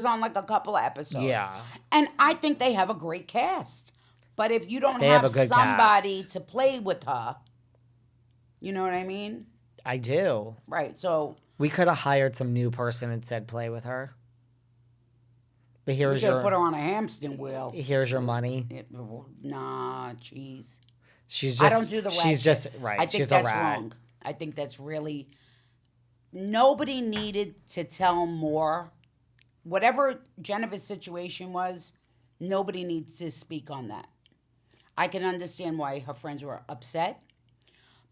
on like a couple of episodes. Yeah. And I think they have a great cast. But if you don't They have have a good somebody cast. to play with her, you know what I mean? I do. Right. So We could have hired some new person and said play with her. But we here's could put her your on a hamster wheel. money. Nah, jeez. She's just I don't do the rat she's shit. just right. I think She's that's a rat. wrong. I think that's really nobody needed to tell more. Whatever Jennifer's situation was, nobody needs to speak on that. I can understand why her friends were upset,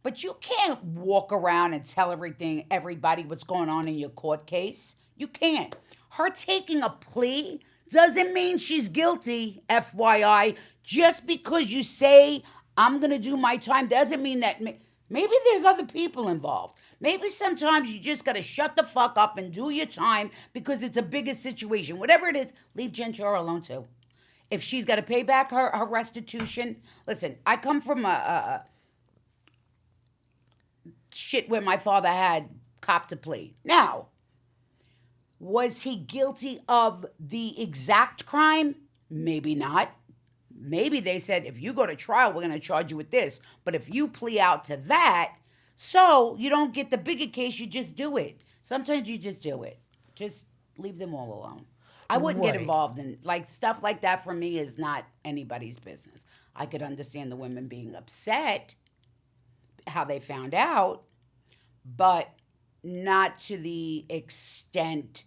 but you can't walk around and tell everybody what's going on in your court case. You can't. Her taking a plea doesn't mean she's guilty, FYI. Just because you say, I'm going to do my time, doesn't mean that maybe there's other people involved. Maybe sometimes you just got to shut the fuck up and do your time because it's a bigger situation. Whatever it is, leave Jen Shah alone too. If she's got to pay back her restitution, listen, I come from a shit where my father had copped a plea. Now, was he guilty of the exact crime? Maybe not. Maybe they said, if you go to trial, we're going to charge you with this. But if you plea out to that, so you don't get the bigger case, you just do it. Sometimes you just do it. Just leave them all alone. I wouldn't get Right. involved in, like, stuff like that for me is not anybody's business. I could understand the women being upset, how they found out, but not to the extent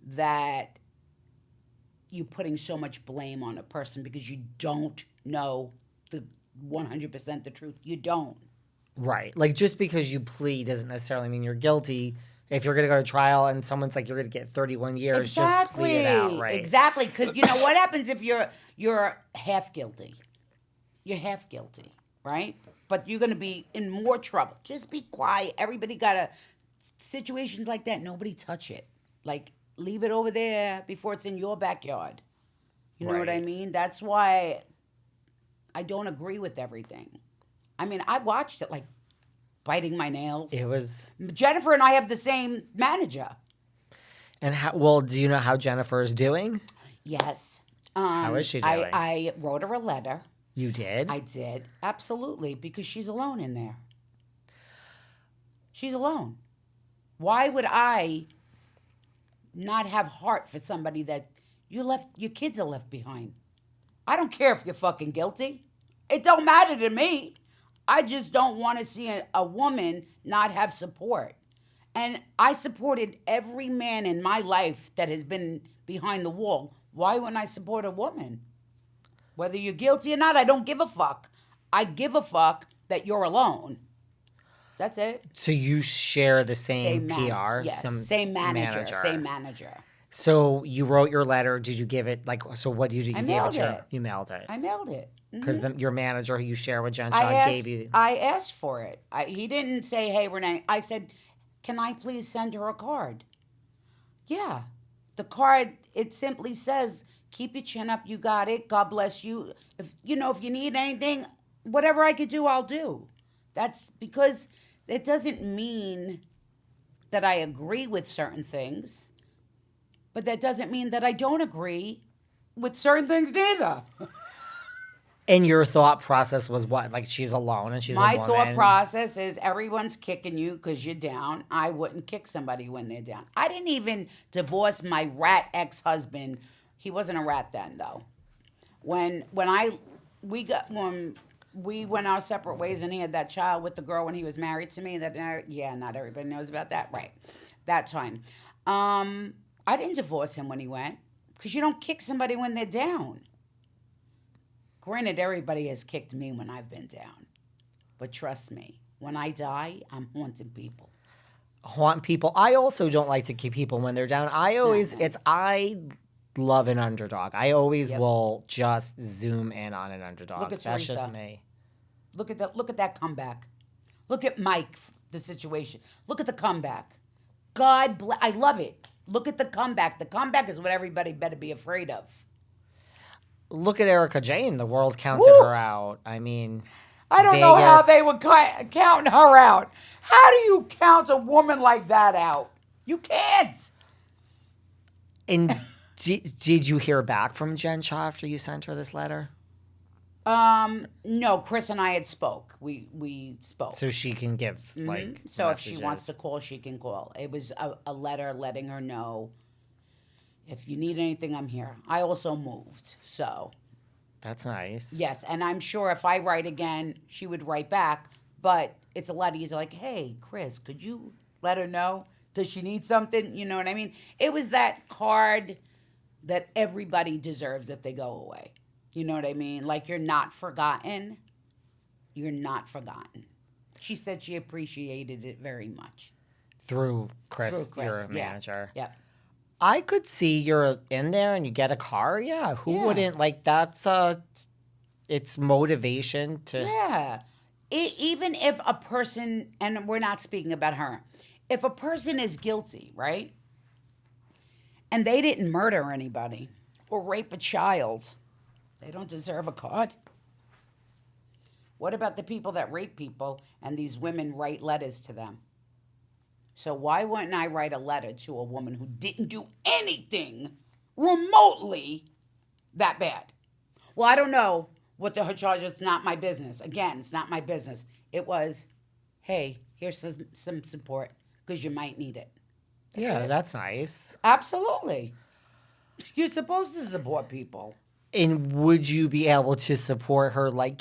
that you putting so much blame on a person because you don't know the 100% the truth. You don't. Right. Like just because you plead doesn't necessarily mean you're guilty. If you're going to go to trial and someone's like, you're going to get 31 years, just plead it out, right? Exactly. Because you know what happens if you're half guilty? You're half guilty, right? But you're going to be in more trouble. Just be quiet. Everybody got to, situations like that, nobody touch it. Like, leave it over there before it's in your backyard. You know what I Right. mean? That's why I don't agree with everything. I mean, I watched it like biting my nails. It was. Jennifer and I have the same manager. And well, do you know how Jennifer is doing? Yes. How is she doing? I wrote her a letter. You did? I did. Absolutely. Because she's alone in there. She's alone. Why would I not have heart for somebody that your kids are left behind? I don't care if you're fucking guilty. It don't matter to me. I just don't want to see a woman not have support. And I supported every man in my life that has been behind the wall. Why wouldn't I support a woman? Whether you're guilty or not, I don't give a fuck. I give a fuck that you're alone. That's it. So you share the same PR? Yes, some same manager. Same manager. So you wrote your letter. Did you give it, so what did you do? I You mailed gave it to it. her? You mailed it. I mailed it. Because your manager who you share with Jen I Shah asked, gave you. I asked for it. He didn't say, hey, Renee. I said, can I please send her a card? Yeah. The card, it simply says, keep your chin up. You got it. God bless you. If you need anything, whatever I could do, I'll do. That's because it doesn't mean that I agree with certain things, but that doesn't mean that I don't agree with certain things neither. And your thought process was what? Like she's alone and she's a My woman. thought process is everyone's kicking you because you're down. I wouldn't kick somebody when they're down. I didn't even divorce my rat ex-husband. He wasn't a rat then, though. When we went our separate ways and he had that child with the girl when he was married to me. Not everybody knows about that, right? That time, I didn't divorce him when he went because you don't kick somebody when they're down. Granted, everybody has kicked me when I've been down. But trust me, when I die, I'm haunting people. Haunt people. I also don't like to keep people when they're down. I love an underdog. I always will just zoom in on an underdog. Look at That's Teresa. just me. Look at that comeback. Look at Mike, the situation. Look at the comeback. God bless. I love it. Look at the comeback. The comeback is what everybody better be afraid of. Look at Erika Jane. The world counted Woo! her out. I mean, I don't know how Vegas- they would count her out. How do you count a woman like that out? You can't. And Did you hear back from Jen Shah after you sent her this letter? No, Chris and I had spoke. We spoke. So she can give So messages. if she wants to call, she can call. It was a letter letting her know, if you need anything, I'm here. I also moved, so. That's nice. Yes, and I'm sure if I write again, she would write back. But it's a lot easier. Like, hey, Chris, could you let her know? Does she need something? You know what I mean? It was that card that everybody deserves if they go away. You know what I mean? Like, you're not forgotten. You're not forgotten. She said she appreciated it very much. Through Chris, your manager. Yeah. I could see you're in there and you get a car. Yeah, who wouldn't? Like, it's motivation to... Yeah. Even if a person, and we're not speaking about her, if a person is guilty, right? And they didn't murder anybody or rape a child, they don't deserve a card. What about the people that rape people and these women write letters to them? So why wouldn't I write a letter to a woman who didn't do anything remotely that bad? Well, I don't know what her charge is. It's not my business. Again, it's not my business. It was, hey, here's some support because you might need it. That's nice. Absolutely. You're supposed to support people. And would you be able to support her, like,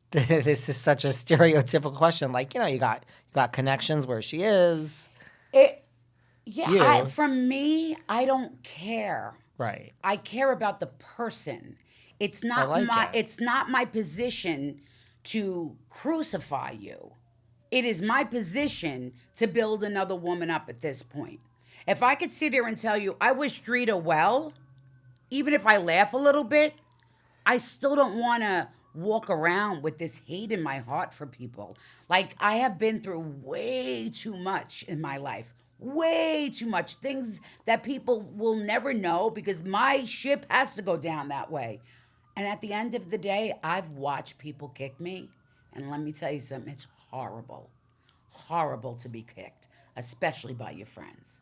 this is such a stereotypical question. Like, you got connections where she is. From me, I don't care. Right. I care about the person. It's not it's not my position to crucify you. It is my position to build another woman up at this point. If I could sit here and tell you I wish Drita well, even if I laugh a little bit, I still don't want to walk around with this hate in my heart for people. Like, I have been through way too much in my life. Way too much. Things that people will never know because my ship has to go down that way. And at the end of the day, I've watched people kick me. And let me tell you something, it's horrible. Horrible to be kicked, especially by your friends.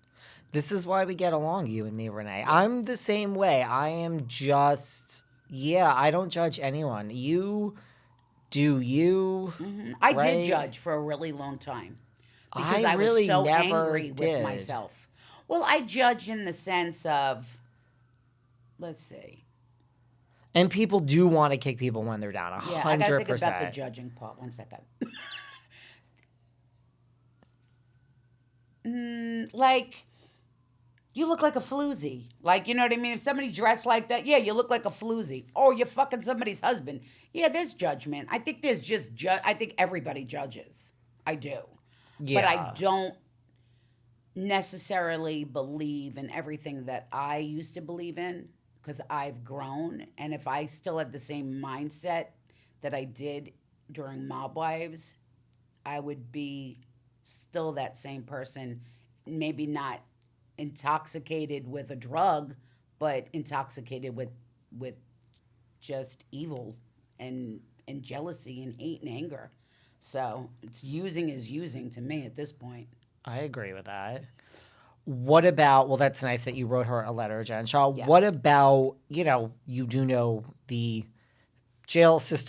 This is why we get along, you and me, Renee. Yes. I'm the same way. I am just... I don't judge anyone. You do you. Mm-hmm. I did judge for a really long time because I was so angry with myself. Well, I judge in the sense of, let's see. And people do want to kick people when they're down, 100%. I got to think about the judging part. 1 second. Like... You look like a floozy. Like, you know what I mean? If somebody dressed like that, you look like a floozy. Or you're fucking somebody's husband. Yeah, there's judgment. I think there's just I think everybody judges. I do. Yeah. But I don't necessarily believe in everything that I used to believe in because I've grown. And if I still had the same mindset that I did during Mob Wives, I would be still that same person. Maybe not intoxicated with a drug, but intoxicated with just evil and jealousy and hate and anger. So it's using is using to me at this point. I agree with that. What about, well, that's nice that you wrote her a letter, Jen Shah. Yes. What about, you do know the jail system